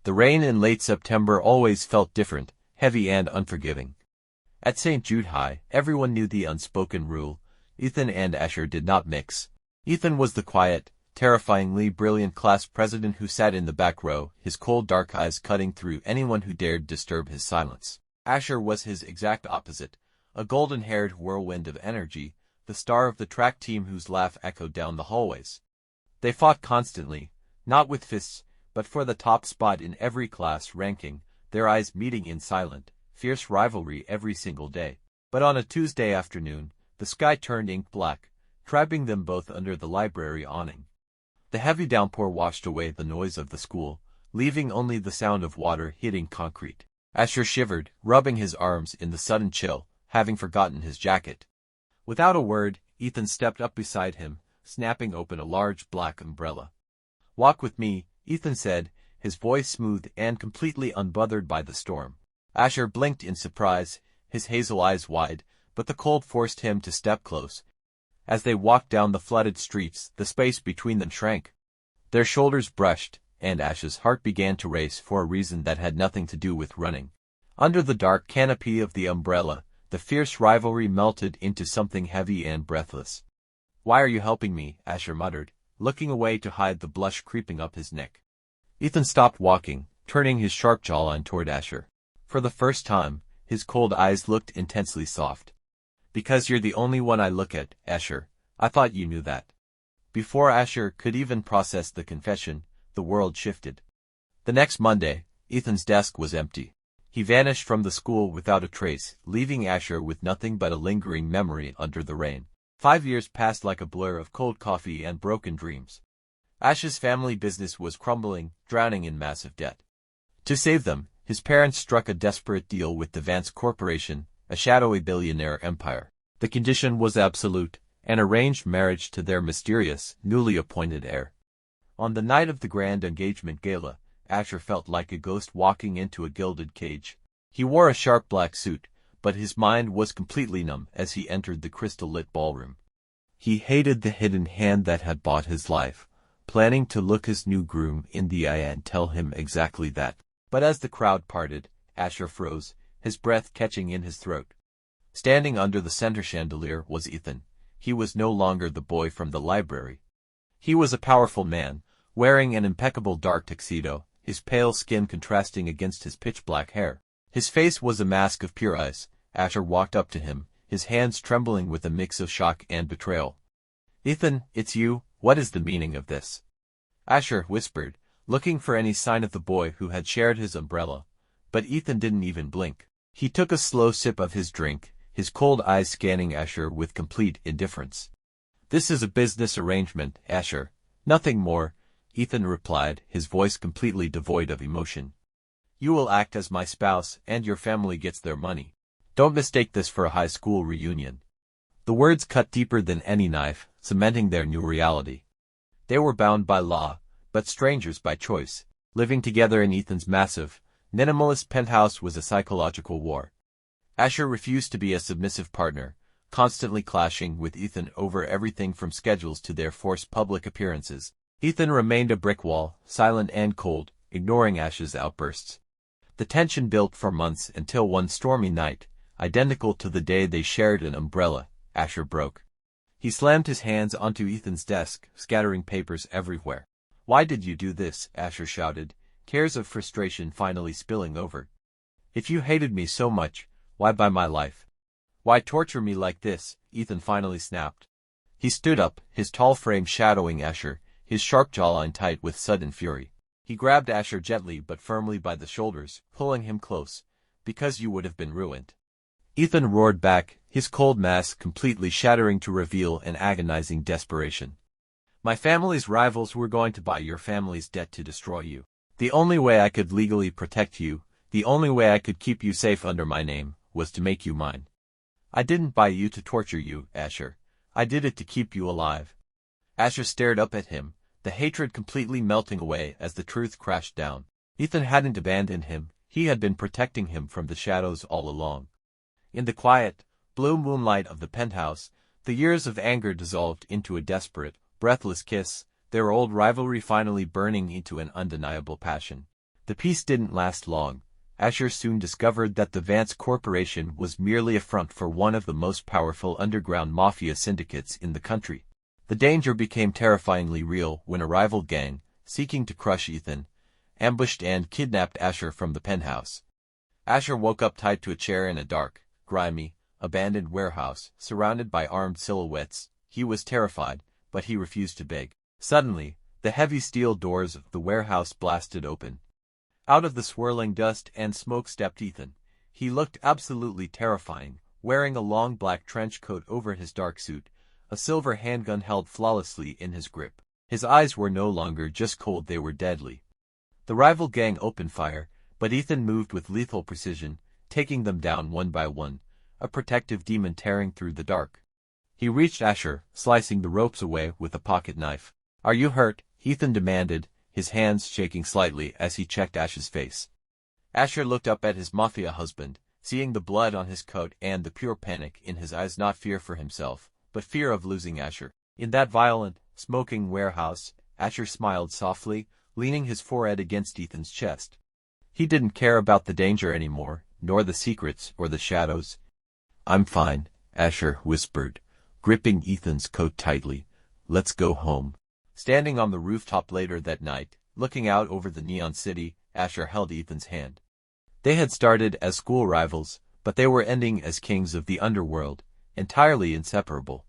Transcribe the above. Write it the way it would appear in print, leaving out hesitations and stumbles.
The rain in late September always felt different, heavy and unforgiving. At St. Jude High, everyone knew the unspoken rule: Ethan and Asher did not mix. Ethan was the quiet, terrifyingly brilliant class president who sat in the back row, his cold dark eyes cutting through anyone who dared disturb his silence. Asher was his exact opposite, a golden-haired whirlwind of energy, the star of the track team whose laugh echoed down the hallways. They fought constantly, not with fists, but for the top spot in every class ranking, their eyes meeting in silent, fierce rivalry every single day. But on a Tuesday afternoon, the sky turned ink black, trapping them both under the library awning. The heavy downpour washed away the noise of the school, leaving only the sound of water hitting concrete. Asher shivered, rubbing his arms in the sudden chill, having forgotten his jacket. Without a word, Ethan stepped up beside him, snapping open a large black umbrella. "Walk with me," Ethan said, his voice smooth and completely unbothered by the storm. Asher blinked in surprise, his hazel eyes wide, but the cold forced him to step close. As they walked down the flooded streets, the space between them shrank. Their shoulders brushed, and Asher's heart began to race for a reason that had nothing to do with running. Under the dark canopy of the umbrella, the fierce rivalry melted into something heavy and breathless. "Why are you helping me?" Asher muttered, looking away to hide the blush creeping up his neck. Ethan stopped walking, turning his sharp jawline toward Asher. For the first time, his cold eyes looked intensely soft. "Because you're the only one I look at, Asher. I thought you knew that." Before Asher could even process the confession, the world shifted. The next Monday, Ethan's desk was empty. He vanished from the school without a trace, leaving Asher with nothing but a lingering memory under the rain. 5 years passed like a blur of cold coffee and broken dreams. Asher's family business was crumbling, drowning in massive debt. To save them, his parents struck a desperate deal with the Vance Corporation, a shadowy billionaire empire. The condition was absolute, an arranged marriage to their mysterious, newly appointed heir. On the night of the grand engagement gala, Asher felt like a ghost walking into a gilded cage. He wore a sharp black suit, but his mind was completely numb as he entered the crystal-lit ballroom. He hated the hidden hand that had bought his life, planning to look his new groom in the eye and tell him exactly that. But as the crowd parted, Asher froze, his breath catching in his throat. Standing under the center chandelier was Ethan. He was no longer the boy from the library. He was a powerful man, wearing an impeccable dark tuxedo, his pale skin contrasting against his pitch-black hair. His face was a mask of pure ice. Asher walked up to him, his hands trembling with a mix of shock and betrayal. "Ethan, it's you. What is the meaning of this?" Asher whispered, looking for any sign of the boy who had shared his umbrella. But Ethan didn't even blink. He took a slow sip of his drink, his cold eyes scanning Asher with complete indifference. "This is a business arrangement, Asher. Nothing more," Ethan replied, his voice completely devoid of emotion. "You will act as my spouse, and your family gets their money. Don't mistake this for a high school reunion." The words cut deeper than any knife, cementing their new reality. They were bound by law, but strangers by choice. Living together in Ethan's massive, minimalist penthouse was a psychological war. Asher refused to be a submissive partner, constantly clashing with Ethan over everything from schedules to their forced public appearances. Ethan remained a brick wall, silent and cold, ignoring Asher's outbursts. The tension built for months until one stormy night, identical to the day they shared an umbrella, Asher broke. He slammed his hands onto Ethan's desk, scattering papers everywhere. "Why did you do this?" Asher shouted, tears of frustration finally spilling over. "If you hated me so much, why buy my life? Why torture me like this?" Ethan finally snapped. He stood up, his tall frame shadowing Asher, his sharp jawline tight with sudden fury. He grabbed Asher gently but firmly by the shoulders, pulling him close. "Because you would have been ruined." Ethan roared back, his cold mask completely shattering to reveal an agonizing desperation. "My family's rivals were going to buy your family's debt to destroy you. The only way I could legally protect you, the only way I could keep you safe under my name, was to make you mine. I didn't buy you to torture you, Asher. I did it to keep you alive." Asher stared up at him, the hatred completely melting away as the truth crashed down. Ethan hadn't abandoned him, he had been protecting him from the shadows all along. In the quiet, blue moonlight of the penthouse, the years of anger dissolved into a desperate, breathless kiss, their old rivalry finally burning into an undeniable passion. The peace didn't last long. Asher soon discovered that the Vance Corporation was merely a front for one of the most powerful underground mafia syndicates in the country. The danger became terrifyingly real when a rival gang, seeking to crush Ethan, ambushed and kidnapped Asher from the penthouse. Asher woke up tied to a chair in a dark, grimy, abandoned warehouse, surrounded by armed silhouettes. He was terrified, but he refused to beg. Suddenly, the heavy steel doors of the warehouse blasted open. Out of the swirling dust and smoke stepped Ethan. He looked absolutely terrifying, wearing a long black trench coat over his dark suit, a silver handgun held flawlessly in his grip. His eyes were no longer just cold, they were deadly. The rival gang opened fire, but Ethan moved with lethal precision, taking them down one by one, a protective demon tearing through the dark. He reached Asher, slicing the ropes away with a pocket knife. "Are you hurt?" Ethan demanded, his hands shaking slightly as he checked Asher's face. Asher looked up at his Mafia husband, seeing the blood on his coat and the pure panic in his eyes, not fear for himself, but fear of losing Asher. In that violent, smoking warehouse, Asher smiled softly, leaning his forehead against Ethan's chest. He didn't care about the danger anymore, nor the secrets or the shadows. "I'm fine," Asher whispered, gripping Ethan's coat tightly. "Let's go home." Standing on the rooftop later that night, looking out over the neon city, Asher held Ethan's hand. They had started as school rivals, but they were ending as kings of the underworld, entirely inseparable.